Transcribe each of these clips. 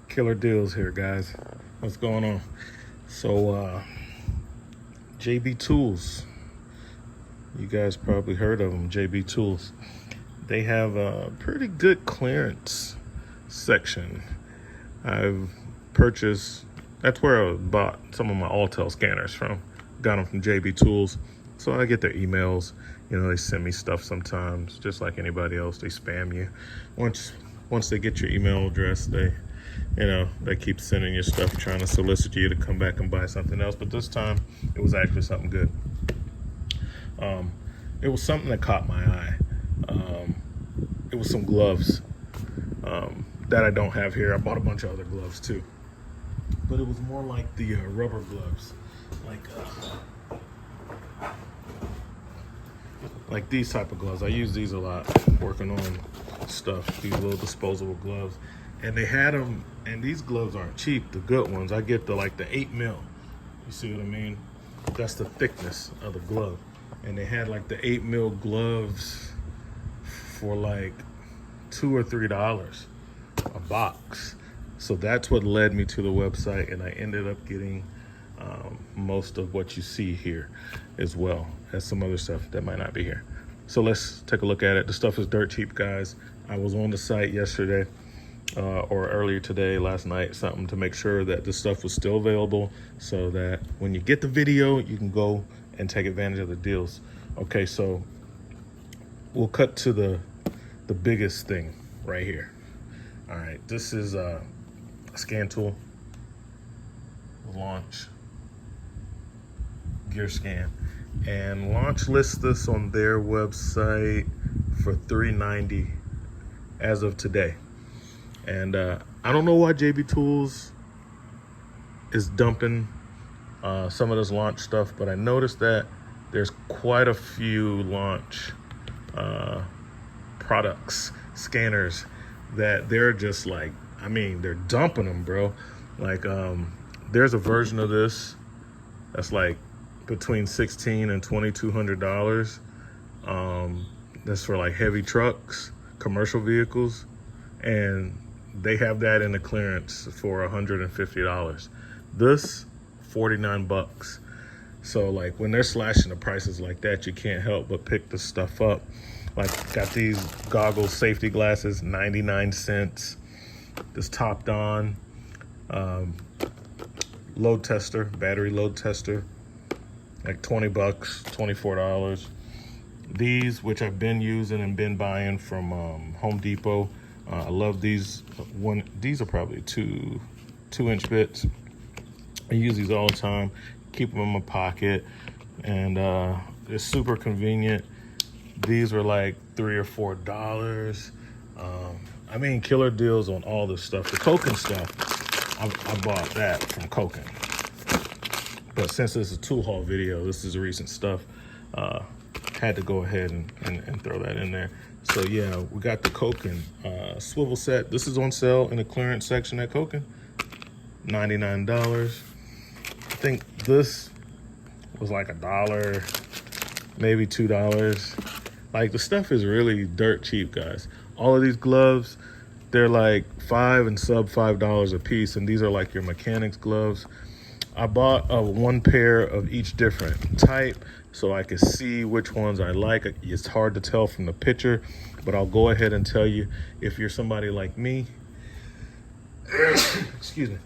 Killer deals here, guys. What's going on? So JB Tools, you guys probably heard of them. JB Tools, they have a pretty good clearance section. I've purchased, that's where I bought some of my Altel scanners from. Got them from JB Tools. So I get their emails. You know, they send me stuff sometimes, just like anybody else. They spam you. Once they get your email address, they keep sending you stuff, trying to solicit you to come back and buy something else. But this time, it was actually something good. It was something that caught my eye. It was some gloves that I don't have here. I bought a bunch of other gloves too, but it was more like the rubber gloves, like these type of gloves. I use these a lot working on stuff, these little disposable gloves. And they had them, and these gloves aren't cheap, the good ones. I get the 8 mil. You see what I mean? That's the thickness of the glove. And they had like the 8 mil gloves for like $2 or $3 a box. So that's what led me to the website, and I ended up getting most of what you see here, as well as some other stuff that might not be here. So let's take a look at it. The stuff is dirt cheap, guys. I was on the site yesterday, or earlier today, last night, something, to make sure that the stuff was still available, so that when you get the video, you can go and take advantage of the deals. Okay, so we'll cut to the biggest thing right here. All right, this is a scan tool, Launch Gear Scan, and Launch lists this on their website for $390 as of today. And I don't know why JB Tools is dumping some of this Launch stuff, but I noticed that there's quite a few Launch products, scanners, that they're just like, I mean, they're dumping them, bro. Like, there's a version of this that's like between $1,600 and $2,200. That's for like heavy trucks, commercial vehicles, and they have that in the clearance for $150. This, 49 bucks. So like when they're slashing the prices like that, you can't help but pick this stuff up. Like, got these goggles, safety glasses, 99 cents. This TOODON load tester, battery load tester, like 20 bucks, $24. These, which I've been using and been buying from Home Depot. I love these. These are probably two inch bits. I use these all the time, keep them in my pocket, and it's super convenient. These were like $3 or $4. I mean, killer deals on all this stuff. The Koken stuff, I bought that from Koken. But since this is a tool haul video, this is recent stuff, had to go ahead and throw that in there. So yeah, we got the Koken swivel set. This is on sale in the clearance section at Koken, $99. I think this was like $1, maybe $2. Like, the stuff is really dirt cheap, guys. All of these gloves, they're like $5 and sub $5 a piece, and these are like your mechanics gloves. I bought one pair of each different type so I could see which ones I like. It's hard to tell from the picture, but I'll go ahead and tell you, if you're somebody like me, excuse me,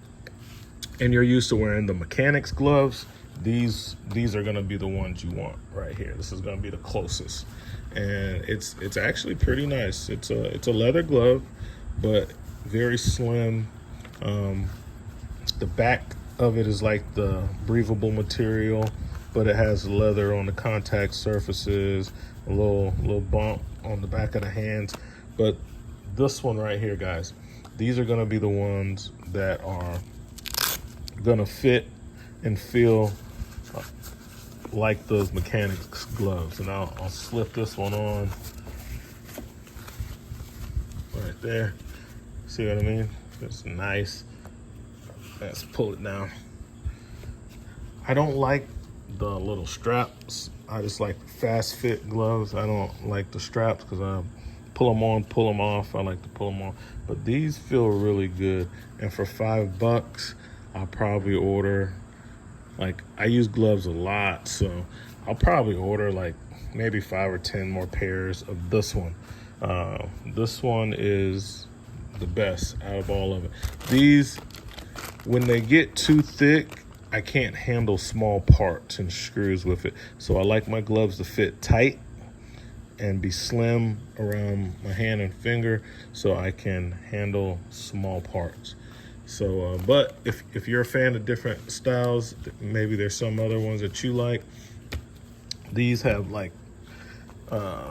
and you're used to wearing the mechanics gloves, these are gonna be the ones you want right here. This is gonna be the closest, and it's actually pretty nice. It's a leather glove, but very slim. The back of it is like the breathable material, but it has leather on the contact surfaces, a little bump on the back of the hands. But this one right here, guys, these are gonna be the ones that are gonna fit and feel like those mechanics gloves. And I'll slip this one on right there. See what I mean? It's nice. Let's pull it down. I don't like the little straps. I just like fast fit gloves. I don't like the straps because I pull them on, pull them off. I like to pull them on. But these feel really good. And for $5, I'll probably order, like, I use gloves a lot, so I'll probably order like maybe 5 or 10 more pairs of this one. This one is the best out of all of it. These, when they get too thick, I can't handle small parts and screws with it. So I like my gloves to fit tight and be slim around my hand and finger so I can handle small parts. So, but if you're a fan of different styles, maybe there's some other ones that you like. These have like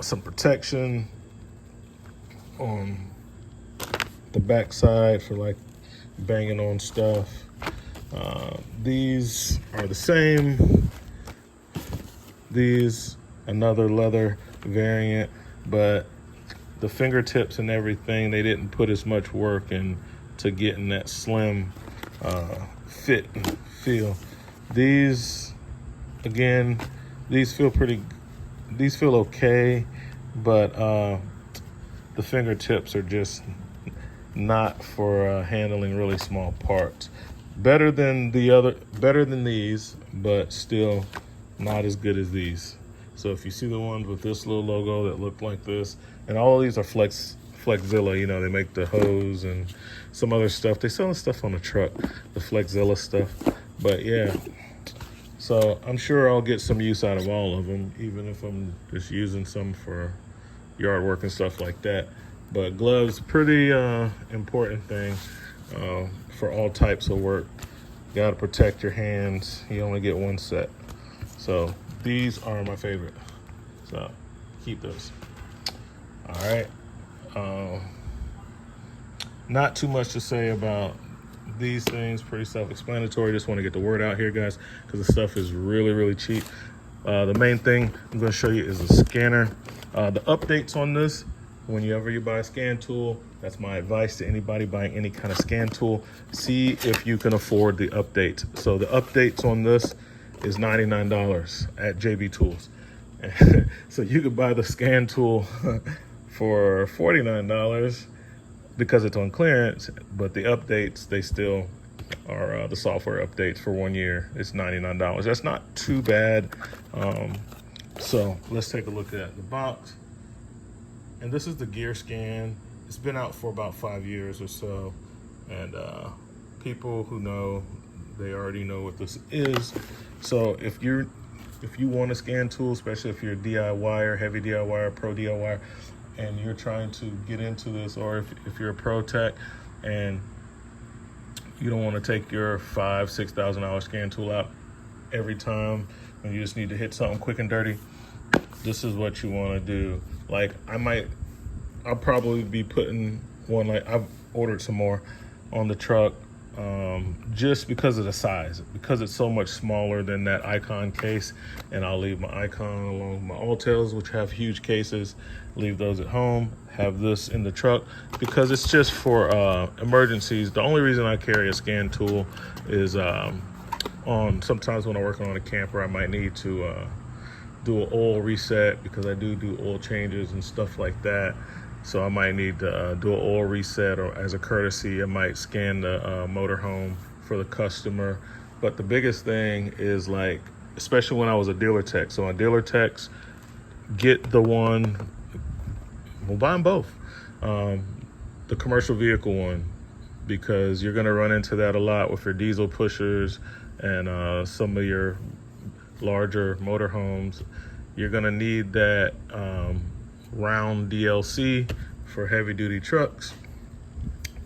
some protection on the back side for like banging on stuff. These are the same. These, another leather variant, but the fingertips and everything, they didn't put as much work into getting that slim fit and feel. These, again, these feel okay, but the fingertips are just not for handling really small parts. Better than these, but still not as good as these. So if you see the ones with this little logo that look like this, and all of these are FlexZilla, you know, they make the hose and some other stuff. They sell stuff on the truck, the FlexZilla stuff. But yeah, so I'm sure I'll get some use out of all of them, even if I'm just using some for yard work and stuff like that. But gloves, pretty important thing for all types of work. You gotta protect your hands. You only get one set. So these are my favorite. So keep those. All right. Not too much to say about these things. Pretty self-explanatory. Just want to get the word out here, guys, because the stuff is really, really cheap. The main thing I'm going to show you is a scanner. The updates on this, whenever you buy a scan tool, that's my advice to anybody buying any kind of scan tool. See if you can afford the updates. So the updates on this is $99 at JB Tools. So you could buy the scan tool for $49 because it's on clearance, but the updates, they still are the software updates for 1 year. It's $99. That's not too bad. So let's take a look at the box. And this is the gear scan. It's been out for about 5 years or so. And people who know, they already know what this is. So if you want a scan tool, especially if you're a DIYer, heavy DIYer, pro DIYer, and you're trying to get into this, or if you're a pro tech and you don't want to take your $5,000-$6,000 scan tool out every time and you just need to hit something quick and dirty, this is what you want to do. Like I'll probably be putting one, like I've ordered some more on the truck, just because of the size, because it's so much smaller than that Icon case. And I'll leave my Icon along with my Alltails, which have huge cases, leave those at home, have this in the truck because it's just for emergencies. The only reason I carry a scan tool is on sometimes when I'm working on a camper, I might need to do an oil reset because I do oil changes and stuff like that. So I might need to do an oil reset, or as a courtesy, I might scan the motorhome for the customer. But the biggest thing is, like, especially when I was a dealer tech. So on dealer techs, get the one, we'll buy them both. The commercial vehicle one, because you're gonna run into that a lot with your diesel pushers and some of your larger motorhomes. You're gonna need that round DLC for heavy duty trucks,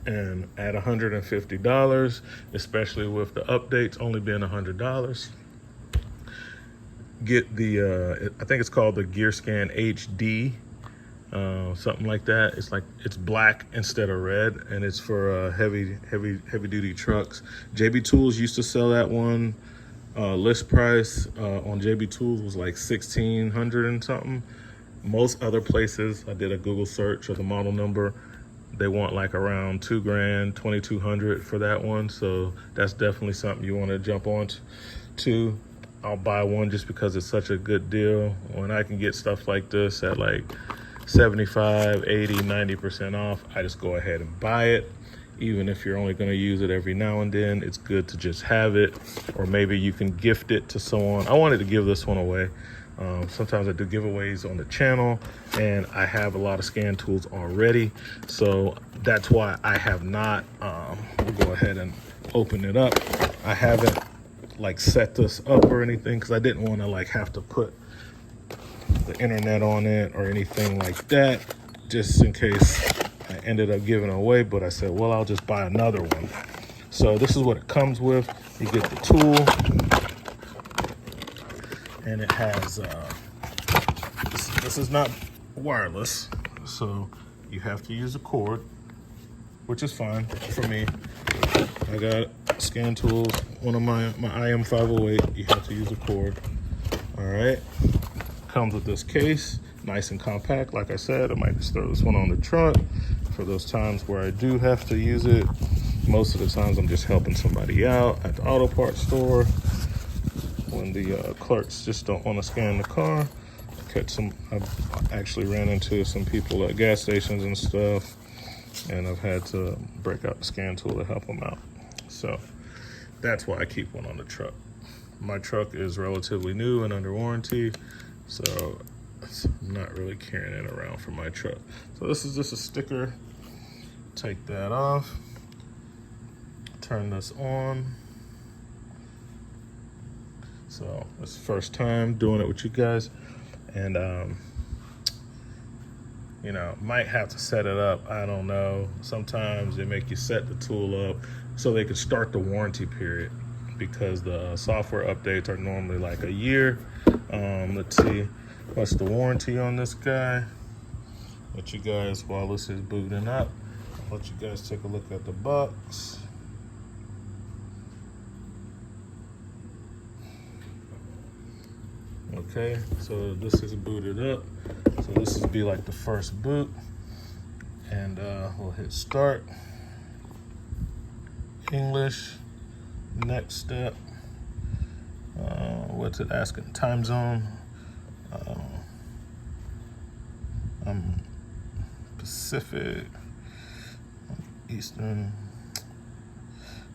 and at $150, especially with the updates only being $100, get the I think it's called the Gear Scan HD, something like that. It's black instead of red, and it's for heavy duty trucks. JB Tools used to sell that one. List price on JB Tools was like $1,600 and something. Most other places, I did a Google search of the model number, They want like around $2 grand, 2,200 for that one. So that's definitely something you want to jump on to. I'll buy one just because it's such a good deal. When I can get stuff like this at like 75, 80, 90% off, I just go ahead and buy it. Even if you're only going to use it every now and then, it's good to just have it. Or maybe you can gift it to someone. I wanted to give this one away. Sometimes I do giveaways on the channel, and I have a lot of scan tools already. So that's why I have not, we'll go ahead and open it up. I haven't like set this up or anything because I didn't want to like have to put the internet on it or anything like that, just in case I ended up giving it away. But I said, well, I'll just buy another one. So this is what it comes with. You get the tool, and it has, this is not wireless, so you have to use a cord, which is fine for me. I got scan tools, one of my IM508, you have to use a cord. All right, comes with this case, nice and compact. Like I said, I might just throw this one on the trunk for those times where I do have to use it. Most of the times I'm just helping somebody out at the auto parts store, when the clerks just don't want to scan the car. I've actually ran into some people at gas stations and stuff, and I've had to break out the scan tool to help them out. So that's why I keep one on the truck. My truck is relatively new and under warranty, so I'm not really carrying it around for my truck. So this is just a sticker. Take that off, turn this on. So it's the first time doing it with you guys, and you know, might have to set it up. I don't know. Sometimes they make you set the tool up so they can start the warranty period, because the software updates are normally like a year. Let's see, what's the warranty on this guy? Let you guys, while this is booting up, I'll let you guys take a look at the box. Okay, so this is booted up. So this will be like the first boot, and we'll hit start. English, next step. What's it asking? Time zone. I'm Pacific, Eastern.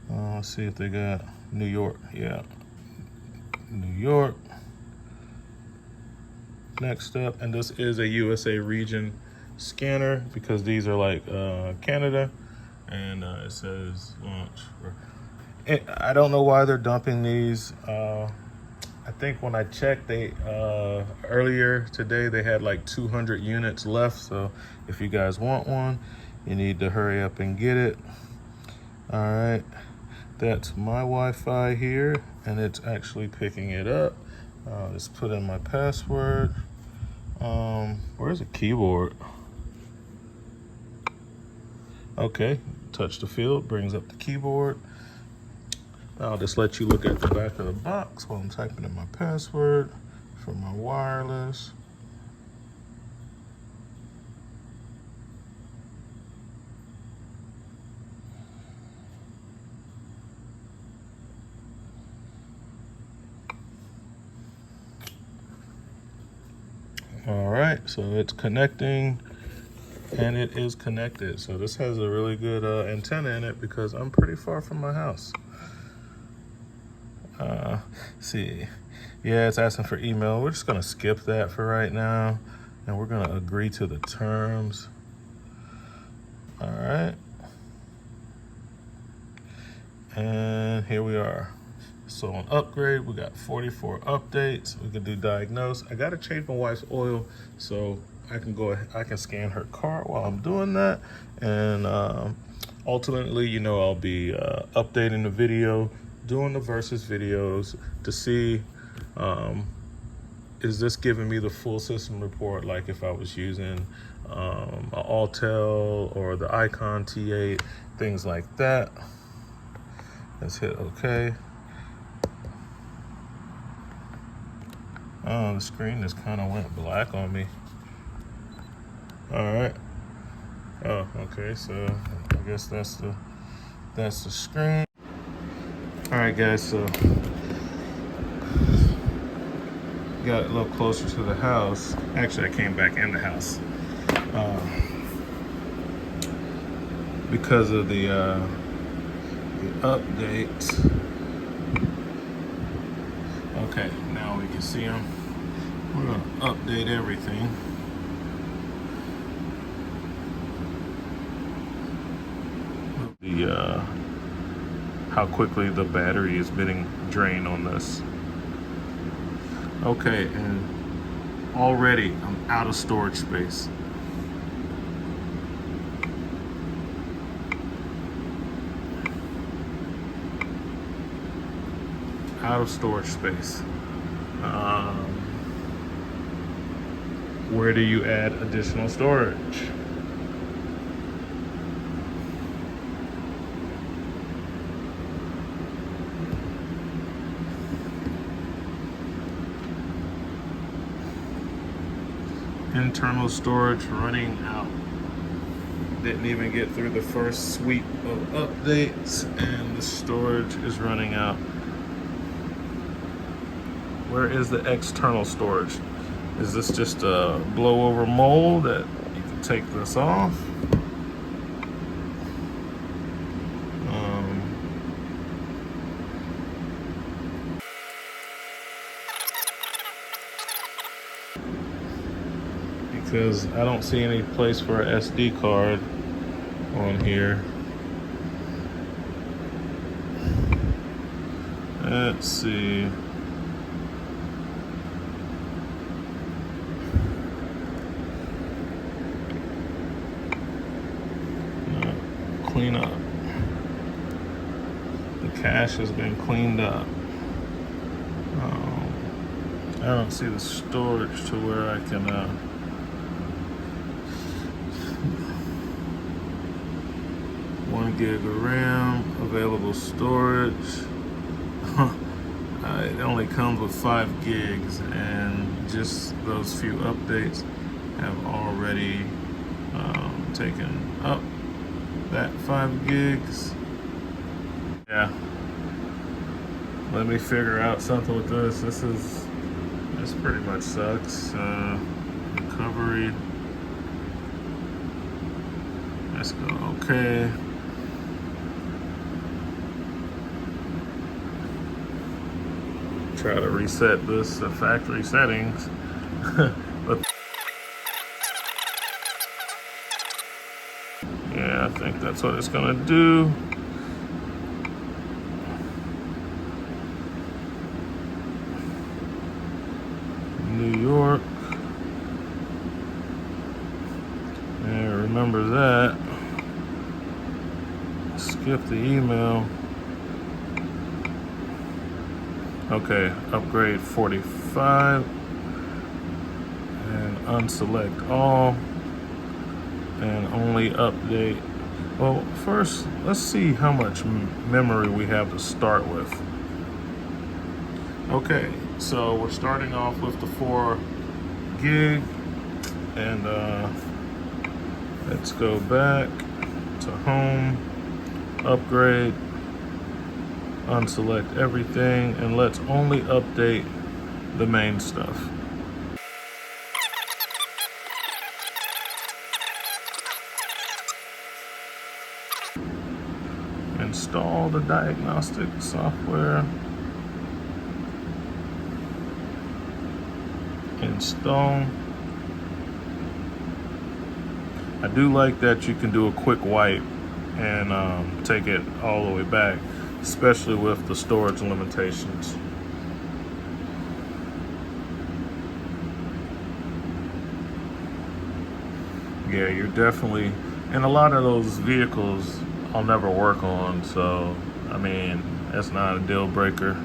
Let's see if they got New York. Yeah, New York. Next step, and this is a USA region scanner because these are like Canada, and it says launch. I don't know why they're dumping these. I think when I checked, they earlier today they had like 200 units left. So if you guys want one, you need to hurry up and get it. All right, that's my Wi-Fi here, and it's actually picking it up. Let's put in my password. Where's the keyboard? Okay, touch the field, brings up the keyboard. I'll just let you look at the back of the box while I'm typing in my password for my wireless. All right, so it's connecting, and it is connected. So this has a really good antenna in it because I'm pretty far from my house. See, yeah, it's asking for email. We're just gonna skip that for right now, and we're gonna agree to the terms. All right, and here we are. So on upgrade, we got 44 updates. We can do diagnose. I gotta change my wife's oil, so I can scan her car while I'm doing that. And ultimately, you know, I'll be updating the video, doing the versus videos to see, is this giving me the full system report, like if I was using an Autel or the Icon T8, things like that. Let's hit OK. Oh, the screen just kind of went black on me. All right. Oh, okay, so I guess that's the screen. All right, guys, so got a little closer to the house. Actually, I came back in the house because of the updates. Okay, now we can see them. We're gonna update everything. The how quickly the battery is getting drained on this. Okay, and already I'm out of storage space. Out of storage space. Where do you add additional storage? Internal storage running out. Didn't even get through the first sweep of updates and the storage is running out. Where is the external storage? Is this just a blowover mold that you can take this off? Because I don't see any place for an SD card on here. Let's see. Clean up. The cache has been cleaned up. I don't see the storage to where I can 1 gig of RAM, available storage. It only comes with 5 gigs, and just those few updates have already taken up that 5 gigs. Yeah. Let me figure out something with this. This pretty much sucks. Recovery. Let's go. Okay. Try to reset this factory settings. But yeah, I think that's what it's gonna do. New York. And remember that. Skip the email. Okay, upgrade 45 and unselect all and only update. Well, first, let's see how much memory we have to start with. Okay, so we're starting off with the 4 gig and let's go back to home, upgrade, unselect everything, and let's only update the main stuff. Install the diagnostic software. Install. I do like that you can do a quick wipe and take it all the way back, especially with the storage limitations. Yeah, you're definitely, and a lot of those vehicles I'll never work on, so I mean, that's not a deal breaker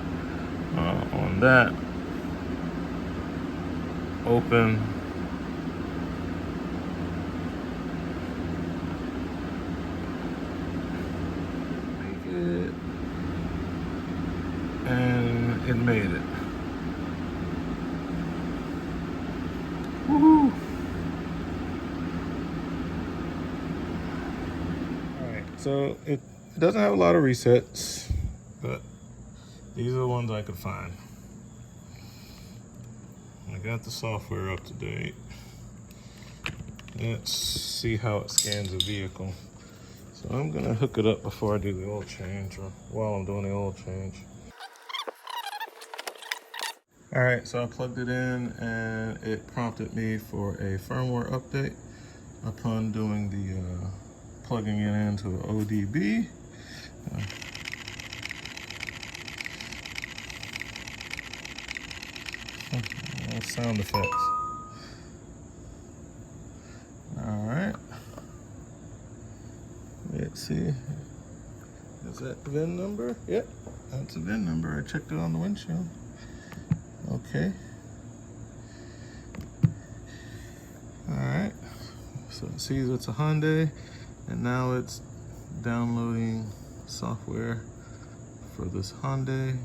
on that. Open. Make it. And it made it. Woohoo! So it doesn't have a lot of resets, but these are the ones I could find. I got the software up to date. Let's see how it scans a vehicle. So I'm gonna hook it up before I do the oil change, or while I'm doing the oil change. All right, so I plugged it in and it prompted me for a firmware update upon doing the plugging it into the ODB. Sound effects. All right. Let's see. Is that the VIN number? Yep, that's the VIN number. I checked it on the windshield. Okay. All right. So it sees it's a Hyundai, and now it's downloading software for this Hyundai.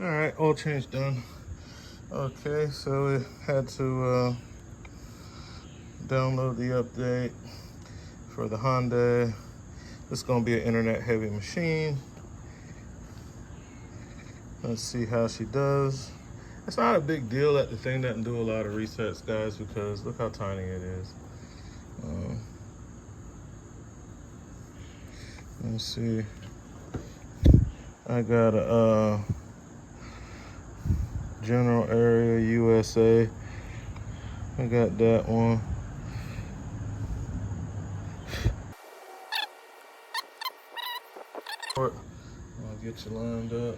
All right, oil change done. Okay, so we had to download the update for the Hyundai. This is gonna be an internet-heavy machine. Let's see how she does. It's not a big deal that the thing doesn't do a lot of resets, guys, because look how tiny it is. Let's see. I got a general area USA. I got that one. I'll get you lined up.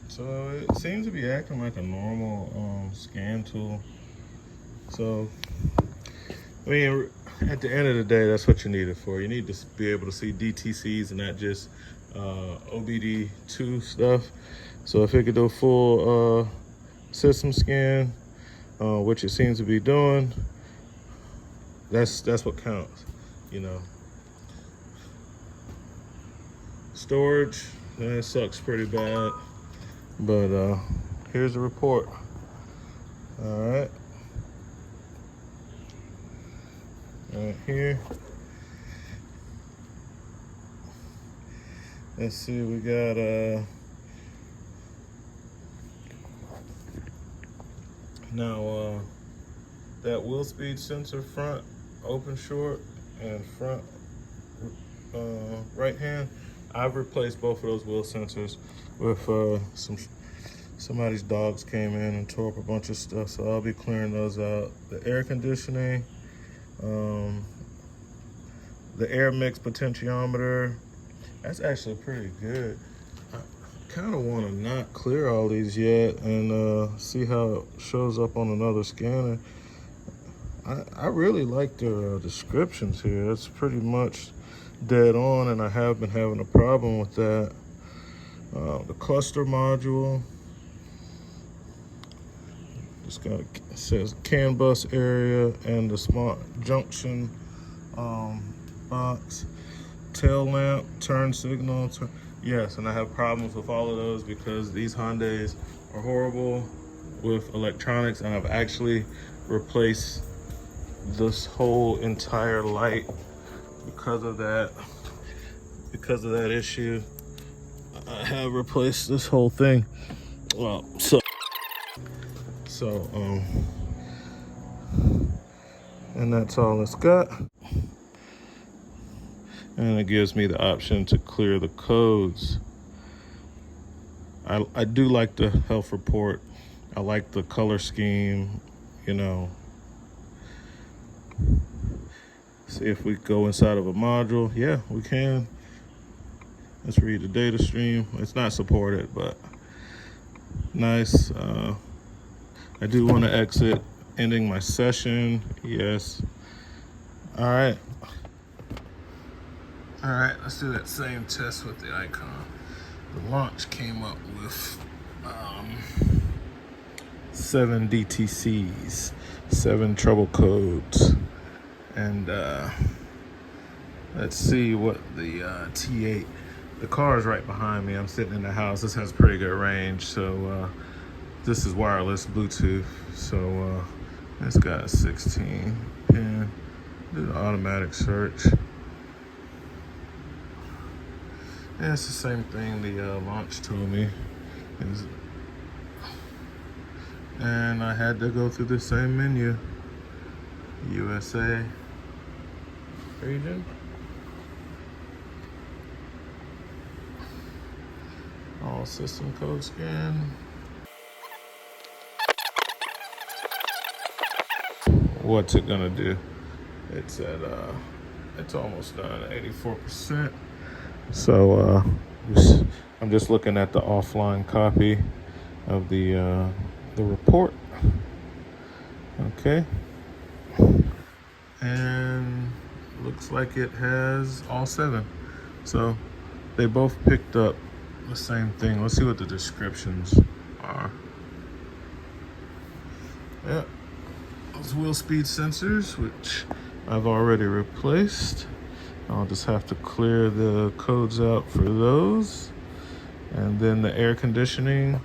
So it seems to be acting like a normal scan tool. So, I mean, at the end of the day, that's what you need it for. You need to be able to see DTCs and not just OBD2 stuff. So if it could do a full system scan, which it seems to be doing, that's what counts, you know. Storage, that sucks pretty bad, but here's the report. All right, right here. Let's see, we got now that wheel speed sensor front open short and front right hand. I've replaced both of those wheel sensors with somebody's dogs came in and tore up a bunch of stuff, so I'll be clearing those out. The air conditioning, the air mix potentiometer, that's actually pretty good. I kind of want to not clear all these yet and see how it shows up on another scanner. I really like the descriptions here. It's pretty much dead on, and I have been having a problem with that. The cluster module, it's got it says CAN bus area and the smart junction box, tail lamp, turn signal. Yes, and I have problems with all of those because these Hyundais are horrible with electronics, and I've actually replaced this whole entire light because of that issue. I have replaced this whole thing. Well, so and that's all it's got. And it gives me the option to clear the codes. I do like the health report. I like the color scheme, you know. See if we go inside of a module. Yeah, we can. Let's read the data stream. It's not supported, but nice. I do want to exit, ending my session. Yes. All right. All right, let's do that same test with the icon. The launch came up with 7 DTCs, 7 trouble codes. And let's see what the T8, the car is right behind me. I'm sitting in the house. This has pretty good range. So this is wireless Bluetooth. So It's got a 16 pin. Do the automatic search. Yeah, it's the same thing the launch told me. And I had to go through the same menu. USA region. All system code scan. What's it gonna do? It's at it's almost done, 84%. So I'm just looking at the offline copy of the report. Okay. And looks like it has all 7. So they both picked up the same thing. Let's see what the descriptions are. Yeah. Those wheel speed sensors, which I've already replaced. I'll just have to clear the codes out for those. And then the air conditioning,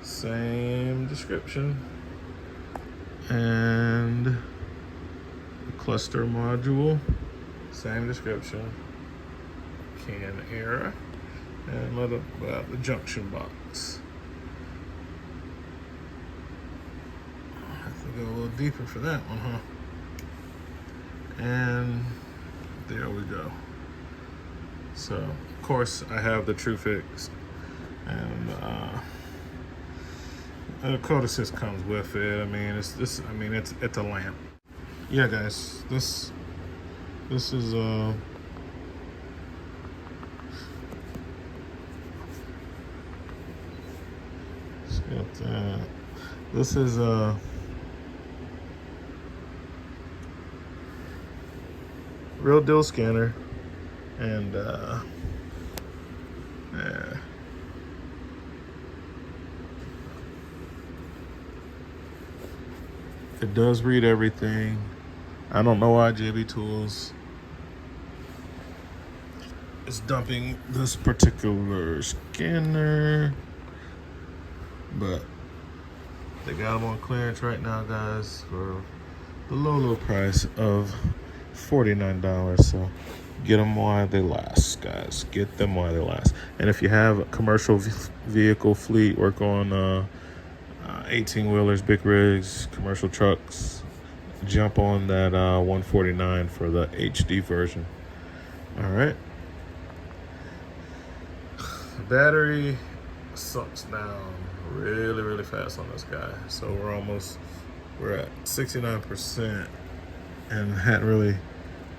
same description. And the cluster module, same description. Can air. And what about the junction box? Go a little deeper for that one, huh? And there we go. So, of course, I have the True Fix, and the code assist comes with it. I mean, it's a lamp. Yeah, guys, this is let's get that. This is real deal scanner, and yeah. It does read everything. I don't know why JB Tools is dumping this particular scanner, but they got them on clearance right now, guys, for the low price of $49. So get them while they last, guys. Get them while they last. And if you have a commercial vehicle fleet, work on 18-wheelers, big rigs, commercial trucks, jump on that $149 for the HD version. All right. The battery sucks down really fast on this guy. So we're at 69% and hadn't really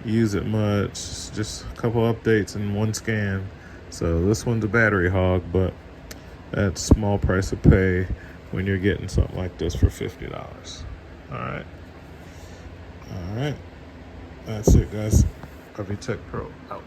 used it much. Just a couple updates and one scan. So this one's a battery hog, but that's small price to pay when you're getting something like this for $50. All right. That's it, guys. RV Tech Pro out.